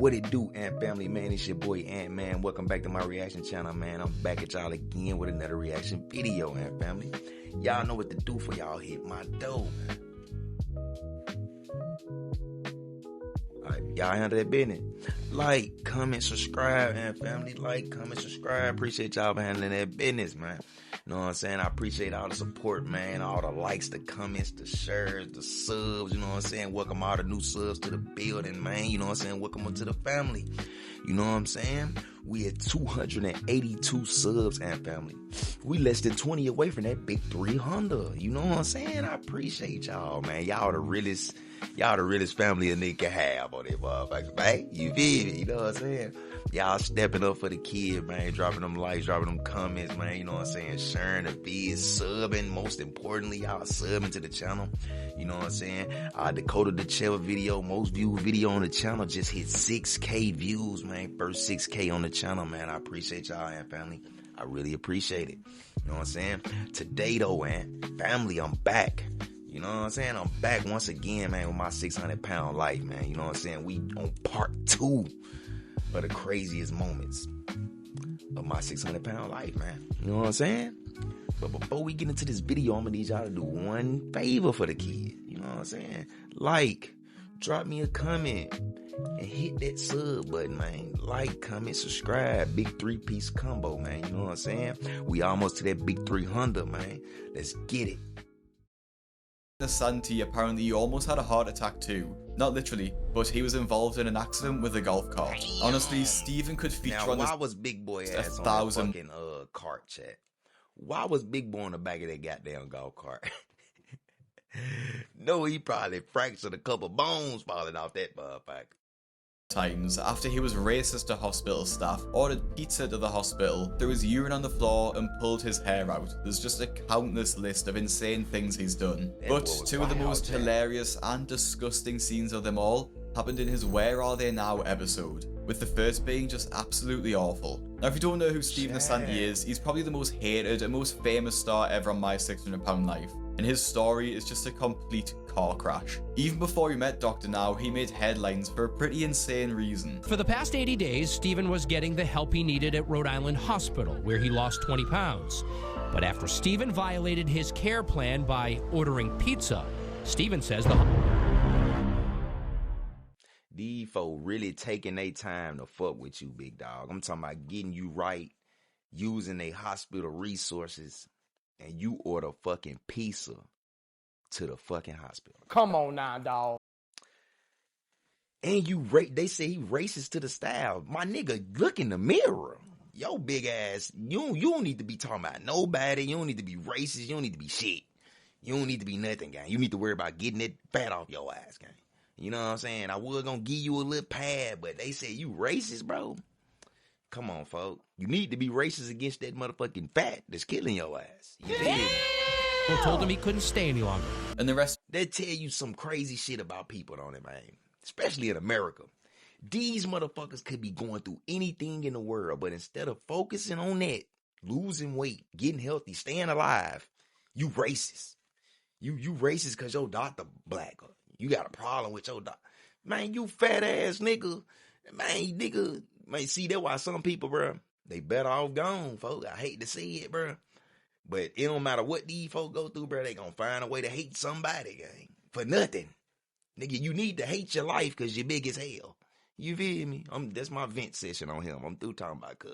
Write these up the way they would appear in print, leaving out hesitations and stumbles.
What it do, Ant family, man? It's your boy Ant, man. Welcome back to my reaction channel, man. I'm back at y'all again with another reaction video, Ant family. Y'all know what to do for y'all hit my dough. Alright, y'all handle that business. Like, comment, subscribe, Ant family. Like, comment, subscribe. Appreciate y'all for handling that business, man. You know what I'm saying? I appreciate all the support, man. All the likes, the comments, the shares, the subs. You know what I'm saying? Welcome all the new subs to the building, man. You know what I'm saying? Welcome to the family. You know what I'm saying? We at 282 subs, and family. We less than 20 away from that big 300. You know what I'm saying? I appreciate y'all, man. Y'all the realest family a nigga can have on that motherfucker, man. You feel me? You know what I'm saying? Y'all stepping up for the kid, man. Dropping them likes, dropping them comments, man. You know what I'm saying? Sharing the vids, subbing. Most importantly, y'all subbing to the channel. You know what I'm saying? Dakota the Cheddar video, most viewed video on the channel, just hit 6K views, man. First 6K on the channel, man. I appreciate y'all, and family. I really appreciate it. You know what I'm saying? Today, though, man, family, I'm back. You know what I'm saying? I'm back once again, man, with my 600-pound life, man. You know what I'm saying? We on part 2 of the craziest moments of my 600-pound life, man. You know what I'm saying? But before we get into this video, I'm gonna need y'all to do one favor for the kid. You know what I'm saying? Like, drop me a comment and hit that sub button, man. Like, comment, subscribe. Big 3-piece combo, man. You know what I'm saying? We almost to that big 300, man. Let's get it. Santi apparently almost had a heart attack too. Not literally, but he was involved in an accident with a golf cart. Damn. Honestly, Steven could feature now, on this. Why was Big Boy ass on that fucking cart, chat? Why was Big Boy on the back of that goddamn golf cart? No, he probably fractured a couple bones falling off that motherfucker. Times after he was racist to hospital staff, ordered pizza to the hospital, threw his urine on the floor and pulled his hair out. There's just a countless list of insane things he's done. But two of the most hilarious and disgusting scenes of them all happened in his Where Are They Now episode, with the first being just absolutely awful. Now if you don't know who Steven Santi is, he's probably the most hated and most famous star ever on My 600-Pound Life. And his story is just a complete car crash. Even before he met Dr. Now, he made headlines for a pretty insane reason. For the past 80 days, Steven was getting the help he needed at Rhode Island Hospital, where he lost 20 pounds. But after Steven violated his care plan by ordering pizza, Steven says These folk really taking their time to fuck with you, big dog. I'm talking about getting you right, using their hospital resources, and you order fucking pizza to the fucking hospital. Come on now, dog. And they say he racist to the style. My nigga, look in the mirror. Yo, big ass, you don't need to be talking about nobody. You don't need to be racist. You don't need to be shit. You don't need to be nothing, gang. You need to worry about getting that fat off your ass, gang. You know what I'm saying? I was gonna give you a little pad, but they say you racist, bro. Come on, folks. You need to be racist against that motherfucking fat that's killing your ass. You feel me? told him he couldn't stay any longer. And the rest, they tell you some crazy shit about people, don't it, man? Especially in America. These motherfuckers could be going through anything in the world, but instead of focusing on that, losing weight, getting healthy, staying alive, you racist. You racist because your doctor black. You got a problem with your doctor. Man, you fat ass nigga. Man, see, that's why some people, bro, they better off gone, folks. I hate to see it, bro. But it don't matter what these folks go through, bro, they gonna find a way to hate somebody, gang. For nothing. Nigga, you need to hate your life because you're big as hell. You feel me? That's my vent session on him. I'm through talking about cuz.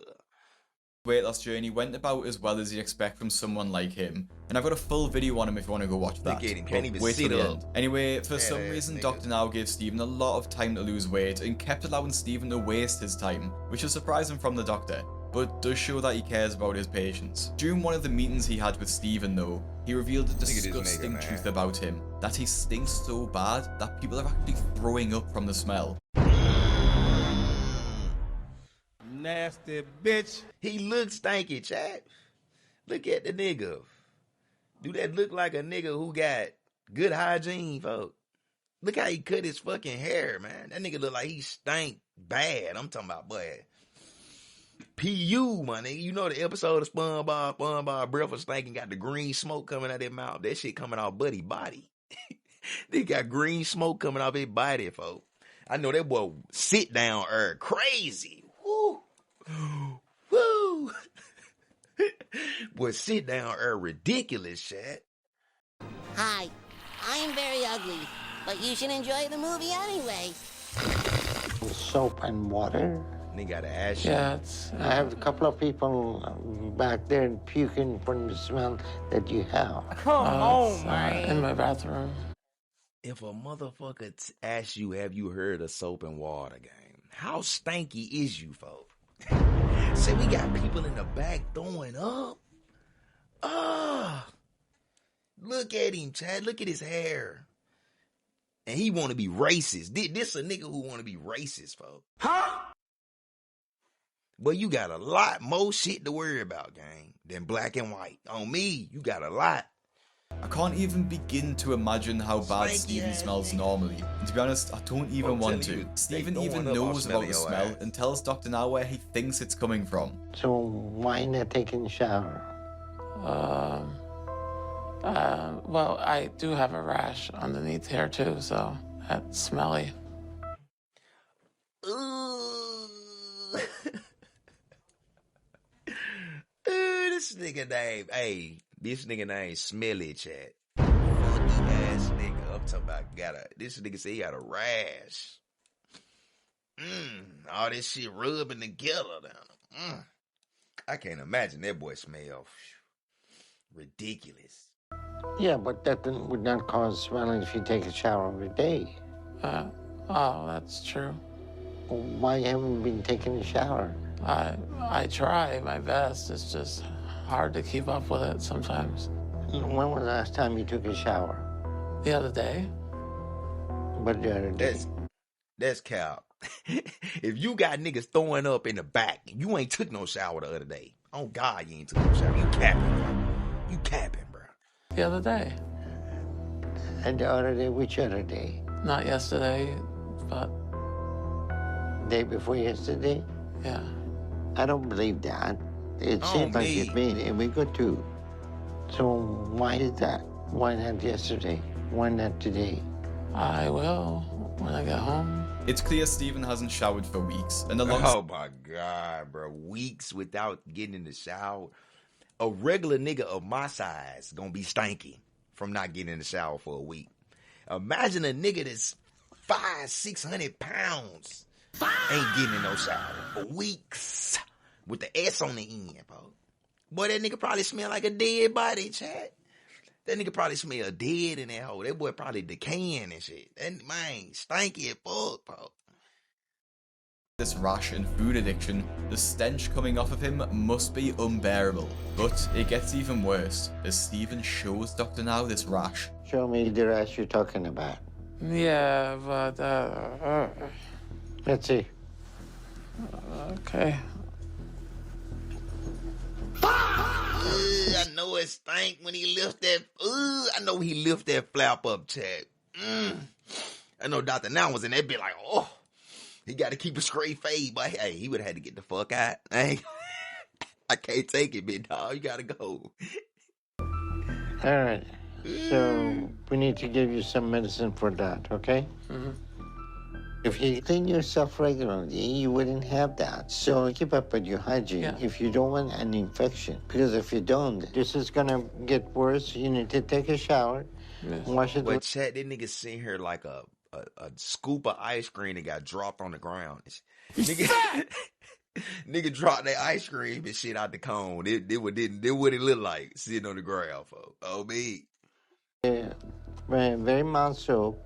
Weight loss journey went about as well as you'd expect from someone like him. And I've got a full video on him if you want to go watch that. Can't even wait sit till the up. end. Anyway, for some reason, nigga. Dr. Now gave Steven a lot of time to lose weight and kept allowing Steven to waste his time, which is surprising from the doctor, but does show that he cares about his patients. During one of the meetings he had with Steven though, he revealed a disgusting truth about him, that he stinks so bad that people are actually throwing up from the smell. Nasty bitch. He looks stanky, chat. Look at the nigga. Do that look like a nigga who got good hygiene, folks? Look how he cut his fucking hair, man. That nigga look like he stank bad. I'm talking about, boy. PU, my nigga. You know the episode of SpongeBob breath was stinking, got the green smoke coming out their mouth. That shit coming out Buddy body. They got green smoke coming out his body, folks. I know that boy sit down crazy. Woo. Woo. Boy, sit down ridiculous, chat. Hi, I am very ugly, but you should enjoy the movie anyway. Soap and water. They gotta ask you. Yeah, I have a couple of people back there puking from the smell that you have. Come on, man. In my bathroom. If a motherfucker asks you, have you heard of soap and water game? How stanky is you, folks? Say we got people in the back throwing up. Look at him, Chad. Look at his hair. And he want to be racist. This a nigga who want to be racist, folks. Huh? But you got a lot more shit to worry about, gang, than black and white. On me, you got a lot. I can't even begin to imagine how bad Steven smells normally. And to be honest, I don't even want to. Steven even knows about the smell and tells Dr. Now where he thinks it's coming from. So why not taking a shower? Well, I do have a rash underneath here too, so that's smelly. This nigga name Smelly, chat. Funky ass nigga. I'm talking about this nigga say he got a rash. All this shit rubbing together down. I can't imagine that boy smell ridiculous. Yeah, but that would not cause smelling if you take a shower every day. Oh, that's true. Why haven't you been taking a shower? I try my best. It's just hard to keep up with it sometimes. When was the last time you took a shower? The other day. But the other day? That's cap. If you got niggas throwing up in the back, you ain't took no shower the other day. Oh God, you ain't took no shower. You capping, bro. The other day. And the other day, which other day? Not yesterday, but... Day before yesterday? Yeah. I don't believe that. It seems like it's been every good too. So why is that? Why not yesterday? Why not today? I will when I get home. It's clear Steven hasn't showered for weeks, and oh my God, bro. Weeks without getting in the shower. A regular nigga of my size gonna be stanky from not getting in the shower for a week. Imagine a nigga that's 500-600 pounds ain't getting in no shower for weeks with the S on the end, bro. Boy, that nigga probably smell like a dead body, chat. That nigga probably smell dead in that hole. That boy probably decaying and shit. That man stanky as fuck, bro. This rash and food addiction, the stench coming off of him must be unbearable. But it gets even worse as Steven shows Dr. Now this rash. Show me the rash you're talking about. Yeah, but, Let's see. Okay. I know it stank when he lift that. I know he lift that flap up, chat. I know Dr. Now was in that bit like, oh, he got to keep a straight fade, but hey, he would have had to get the fuck out. I can't take it, big dog. You got to go. All right. So we need to give you some medicine for that, okay? Mm-hmm. If you clean yourself regularly, you wouldn't have that. So keep up with your hygiene if you don't want an infection. Because if you don't, this is going to get worse. You need to take a shower, wash it. But chat, that nigga seen her like a scoop of ice cream that got dropped on the ground. Nigga dropped that ice cream and shit out the cone. It what it look like sitting on the ground, folks. Oh, me. Very mild soap.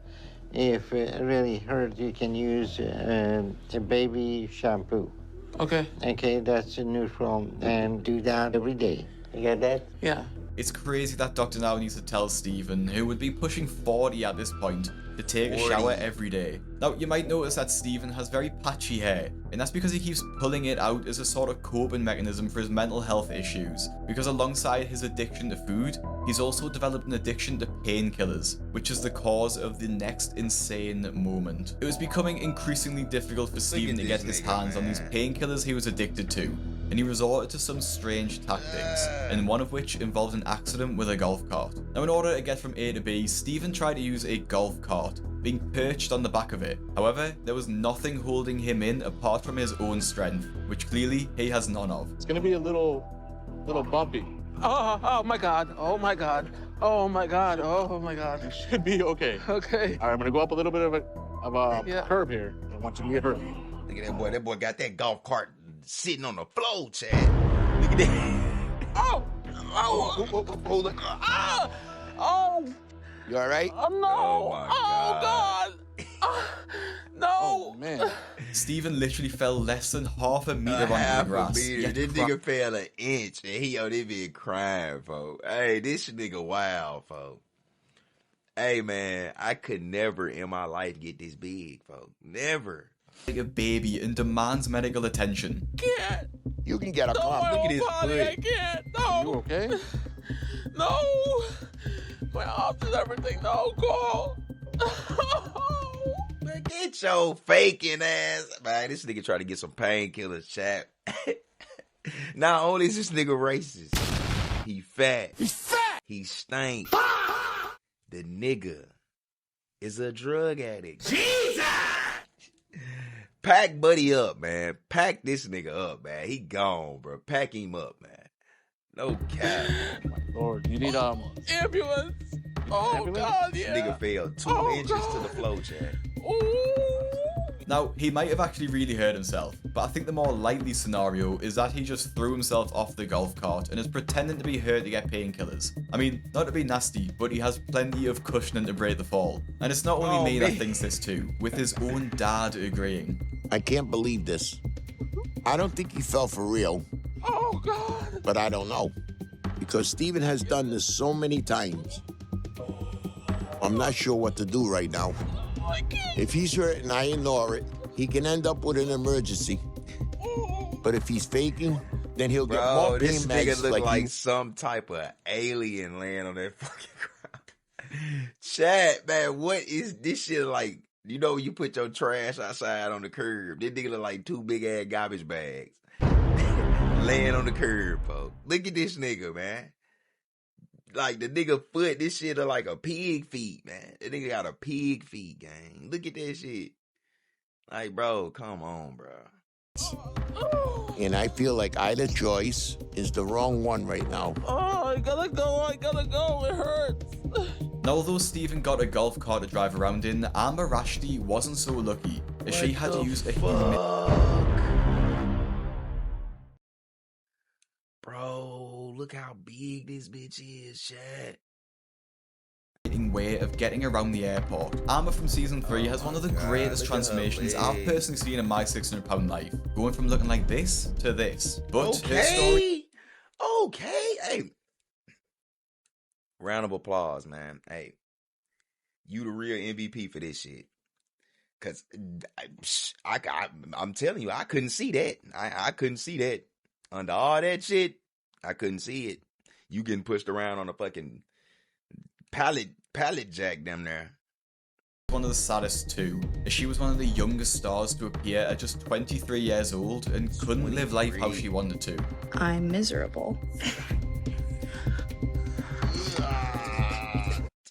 If it really hurts, you can use a baby shampoo. Okay. Okay, that's a neutral, and do that every day. You get that? Yeah. It's crazy that Dr. Now needs to tell Steven, who would be pushing 40 at this point, to take a shower every day. Now, you might notice that Steven has very patchy hair, and that's because he keeps pulling it out as a sort of coping mechanism for his mental health issues. Because alongside his addiction to food, he's also developed an addiction to painkillers, which is the cause of the next insane moment. It was becoming increasingly difficult for Steven to get his hands on these painkillers he was addicted to, and he resorted to some strange tactics, and one of which involved an accident with a golf cart. Now, in order to get from A to B, Stephen tried to use a golf cart, being perched on the back of it. However, there was nothing holding him in apart from his own strength, which clearly he has none of. It's gonna be a little bumpy. Oh my God. Oh my God. Oh my God. Oh my God. You should be okay. Okay. All right, I'm gonna go up a little bit of a curb here. I want you to get hurt. Look at that boy. That boy got that golf cart sitting on the floor, Chad. Look at that. Oh. Hold it. Oh. You all right? Oh no. Oh, my God. No. Oh man. Stephen literally fell less than half a meter onto the Half a grass. meter. yet This nigga fell an inch, and he on this been crying, folks. Hey, this nigga wild, folks. Hey, man, I could never in my life get this big, folks. Never. like a baby and demands medical attention. Can't. You can get a No, calm. Look at his body, I foot. can't. No. You okay? No. My arms and everything. No, go. Man, get your faking ass. Man, this nigga try to get some painkillers, chap. Not only is this nigga racist, he fat. He's fat. He stink. The nigga is a drug addict. Jesus! Pack Buddy up, man. Pack this nigga up, man. He gone, bro. Pack him up, man. No cap. Lord, you need Ambulance. Oh Ambulance? God, yeah. Nigga fell 2 Oh, inches to God. the floor, Chad. Ooh. Now, he might have actually really hurt himself, but I think the more likely scenario is that he just threw himself off the golf cart and is pretending to be hurt to get painkillers. I mean, not to be nasty, but he has plenty of cushioning to break the fall. And it's not only Oh, me man. that thinks this too, with his own dad agreeing. I can't believe this. I don't think he fell for real, Oh God. but I don't know. Because Steven has done this so many times. I'm not sure what to do right now. I can't. If he's hurt and I ignore it, he can end up with an emergency. But if he's faking, then he'll get Bro, more this pain nigga meds look like you. some type of alien laying on that fucking ground. Chad, man, what is this shit like? You know, you put your trash outside on the curb. This nigga look like 2 big ass garbage bags laying on the curb, folks. Look at this nigga, man. Like the nigga foot, this shit are like a pig feet, man. That nigga got a pig feet, gang. Look at that shit. Like, bro, come on, bro. And I feel like either choice is the wrong one right now. Oh, I gotta go. It hurts. Now, although Stephen got a golf cart to drive around in, Amber Rashdi wasn't so lucky, as she had to use a Bro, look how big this bitch is, Chad. way of getting around the airport. Amber from season 3 has one of the greatest transformations I've personally seen in my 600-pound life, going from looking like this to this. But her story... Okay. Hey. Round of applause, man. Hey. You the real MVP for this shit. Cause I'm telling you, I couldn't see that. I couldn't see that. Under all that shit, I couldn't see it. You getting pushed around on a fucking pallet jack down there. One of the saddest too, as she was one of the youngest stars to appear at just 23 years old and couldn't live life how she wanted to. I'm miserable.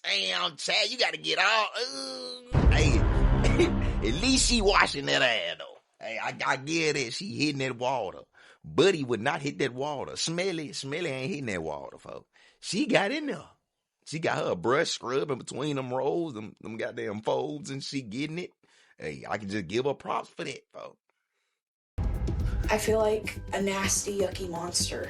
Damn, Chad, you gotta get all. Hey, at least she washing that ass though. Hey, I get it. She hitting that water. Buddy would not hit that water. Smelly ain't hitting that water, folks. She got in there. She got her brush scrubbing between them rolls, them goddamn folds, and she getting it. Hey, I can just give her props for that, folks. I feel like a nasty, yucky monster.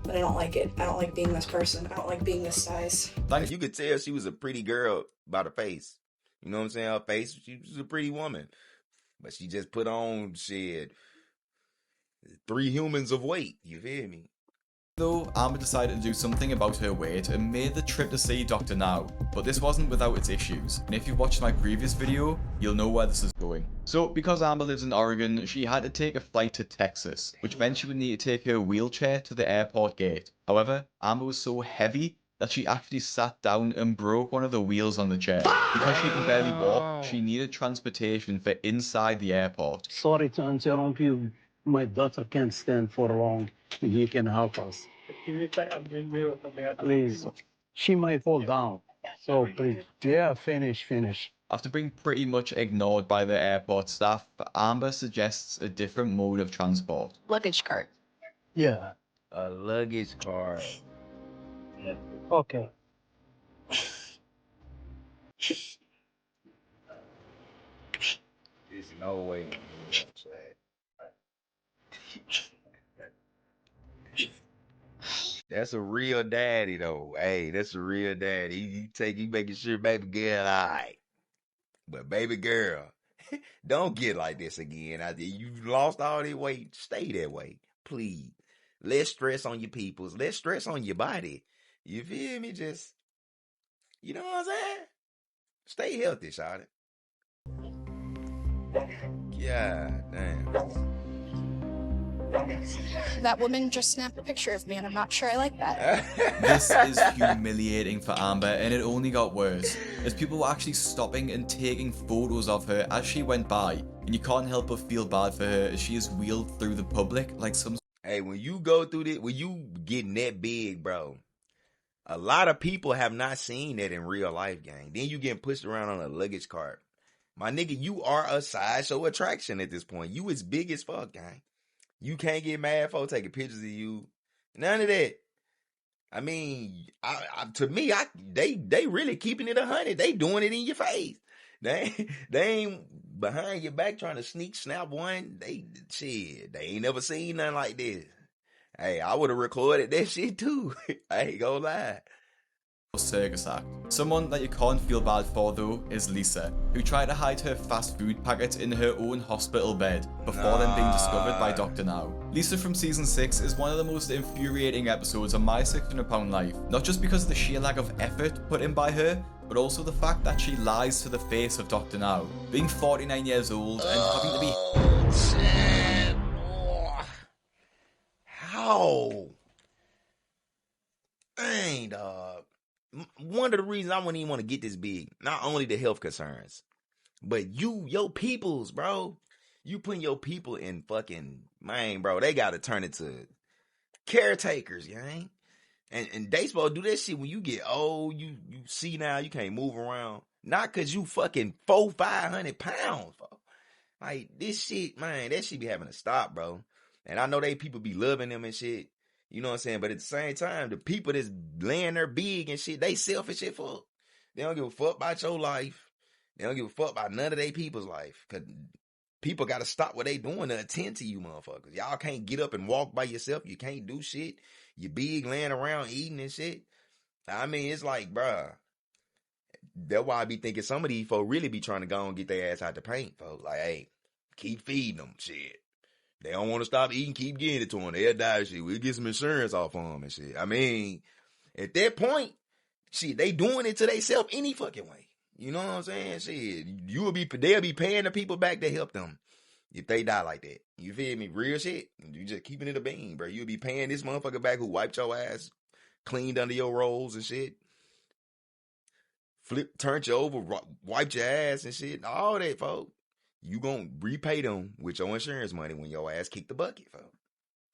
But I don't like it. I don't like being this person. I don't like being this size. You could tell she was a pretty girl by the face. You know what I'm saying? Her face, she was a pretty woman. But she just put on, shit, 3 humans of weight. You feel me? Though, Amber decided to do something about her weight and made the trip to see Dr. Now, but this wasn't without its issues, and if you've watched my previous video, you'll know where this is going. So, because Amber lives in Oregon, she had to take a flight to Texas, which meant she would need to take her wheelchair to the airport gate. However, Amber was so heavy that she actually sat down and broke one of the wheels on the chair. Because she can barely walk, she needed transportation for inside the airport. Sorry to interrupt you. My daughter can't stand for long. You can help us. Please. She might fall down. So please. Yeah, finish. After being pretty much ignored by the airport staff, Amber suggests a different mode of transport. Luggage cart. Yeah. A luggage cart. Okay. There's no way. That's a real daddy though. Hey, that's a real daddy. You making sure baby girl all right. But baby girl, don't get like this again. You lost all that weight. Stay that way. Please. Less stress on your peoples. Less stress on your body. You feel me? Just, you know what I'm saying? Stay healthy, shawty. God damn. That woman just snapped a picture of me, and I'm not sure I like that. This is humiliating for Amber, and it only got worse, as people were actually stopping and taking photos of her as she went by, and you can't help but feel bad for her as she is wheeled through the public like some... Hey, when you go through this, when you getting that big, bro, a lot of people have not seen that in real life, gang. Then you getting pushed around on a luggage cart. My nigga, you are a sideshow attraction at this point. You is big as fuck, gang. You can't get mad for taking pictures of you. None of that. I mean, to me, they really keeping it 100. They doing it in your face. They ain't behind your back trying to sneak snap one. They ain't never seen nothing like this. Hey, I would have recorded that shit too. I ain't gonna lie. Circus act. Someone that you can't feel bad for though is Lisa, who tried to hide her fast food packets in her own hospital bed before then being discovered by Dr. Now. Lisa from season 6 is one of the most infuriating episodes of My 600 Pound Life, not just because of the sheer lack of effort put in by her, but also the fact that she lies to the face of Dr. Now, being 49 years old and having to be... Shit. How? Dang, dog. One of the reasons I wouldn't even want to get this big, not only the health concerns, but your peoples, bro. You putting your people in fucking, man, bro, they got to turn into caretakers, gang. And they supposed to do that shit when you get old, you see now, you can't move around. Not because you fucking 400-500 pounds, bro. Like, this shit, man, that shit be having to stop, bro. And I know they people be loving them and shit. You know what I'm saying? But at the same time, the people that's laying there big and shit, they selfish as fuck. They don't give a fuck about your life. They don't give a fuck about none of their people's life. Because people got to stop what they doing to attend to you motherfuckers. Y'all can't get up and walk by yourself. You can't do shit. You big laying around eating and shit. I mean, it's like, bruh. That's why I be thinking some of these folks really be trying to go and get their ass out the paint, folks. Like, hey, keep feeding them shit. They don't want to stop eating, keep getting it to them. They'll die, shit. We'll get some insurance off of them and shit. I mean, at that point, shit, they doing it to themselves any fucking way. You know what I'm saying? Shit, they'll be paying the people back to help them if they die like that. You feel me? Real shit. You just keeping it a bean, bro. You'll be paying this motherfucker back who wiped your ass, cleaned under your rolls and shit. Turned you over, wiped your ass and shit. All that, folks. You gonna repay them with your insurance money when your ass kick the bucket, folks.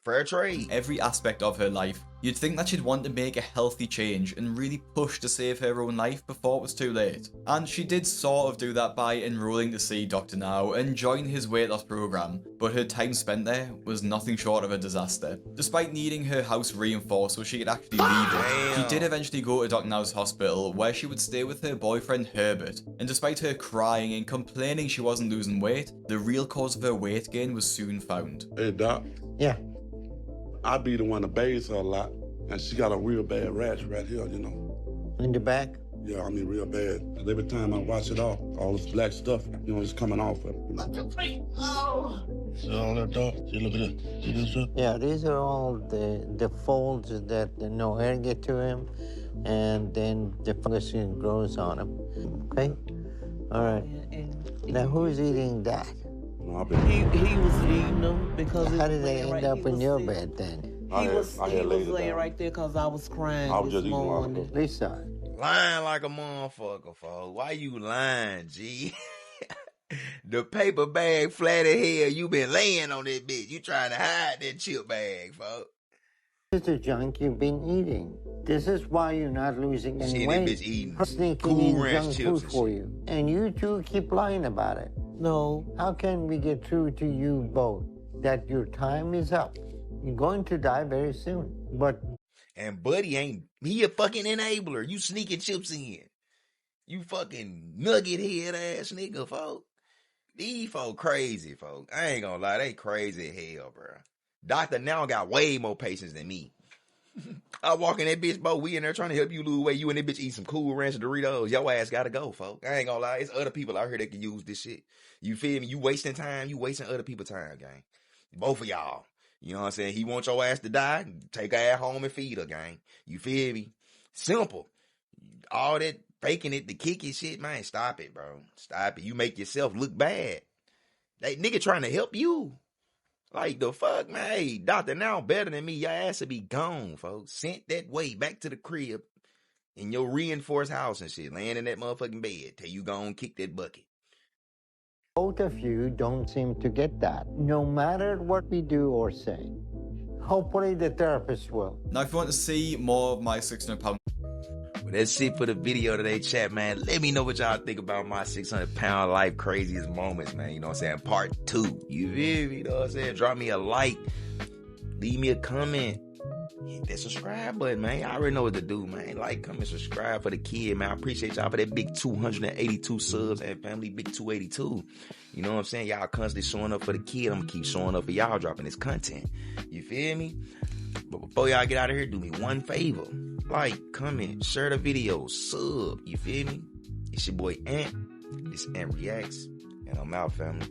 Fair trade. Every aspect of her life, you'd think that she'd want to make a healthy change and really push to save her own life before it was too late. And she did sort of do that by enrolling to see Dr. Now and join his weight loss program, but her time spent there was nothing short of a disaster. Despite needing her house reinforced so she could actually leave it, she did eventually go to Dr. Now's hospital where she would stay with her boyfriend Herbert. And despite her crying and complaining she wasn't losing weight, the real cause of her weight gain was soon found. Hey, Doc. Yeah. I be the one that bathes her a lot, and she got a real bad rash right here, you know. In the back? Yeah, I mean real bad. And every time I wash it off, all this black stuff, you know, it's coming off of it. Oh. See all that, Doc? See, look at this. See this stuff? Yeah, these are all the folds that no air get to him, and then the fungus grows on him. Okay? All right. Now, who's eating that? No, he was eating them because... How did they end up in your bed then? He was laying right there because I was crying this morning. Lisa. Lying like a motherfucker, folks. Why you lying, G? The paper bag flat as hell. You been laying on that bitch. You trying to hide that chip bag, folks. This is the junk you've been eating. This is why you're not losing any weight. Bitch eating sneaking Cool in Ranch junk chips food for you. And you two keep lying about it. No. How can we get through to you both that your time is up? You're going to die very soon. But and Buddy ain't, he a fucking enabler. You sneaking chips in. You fucking nugget head ass nigga, folks. These folk crazy, folks. I ain't gonna lie, they crazy as hell, bro. Dr. Now got way more patience than me. I walk in that bitch, bro. We in there trying to help you lose weight. You and that bitch eat some Cool Ranch Doritos. Your ass gotta go, folks. I ain't gonna lie. It's other people out here that can use this shit. You feel me? You wasting time. You wasting other people's time, gang. Both of y'all. You know what I'm saying? He want your ass to die. Take her ass home and feed her, gang. You feel me? Simple. All that faking it, the kicky shit, man. Stop it, bro. Stop it. You make yourself look bad. That nigga trying to help you. Like the fuck, man. Hey, Dr. Now better than me. Your ass will be gone, folks. Sent that way back to the crib in your reinforced house and shit. Laying in that motherfucking bed till you go and kick that bucket. both of you don't seem to get that, no matter what we do or say. Hopefully the therapist will. Now, if you want to see more of my 600-pound... Well, that's it for the video today, chat, man. Let me know what y'all think about my 600-pound life craziest moments, man. You know what I'm saying? Part 2. You feel me? You know what I'm saying? Drop me a like. Leave me a comment. Hit that subscribe button, man. Y'all already know what to do, man. Like, comment, subscribe for the kid, man. I appreciate y'all for that big 282 subs and family, big 282. You know what I'm saying? Y'all constantly showing up for the kid. I'm going to keep showing up for y'all dropping this content. You feel me? But before y'all get out of here, do me one favor. Like, comment, share the video, sub. You feel me? It's your boy Ant. This Ant Reacts. And I'm out, family.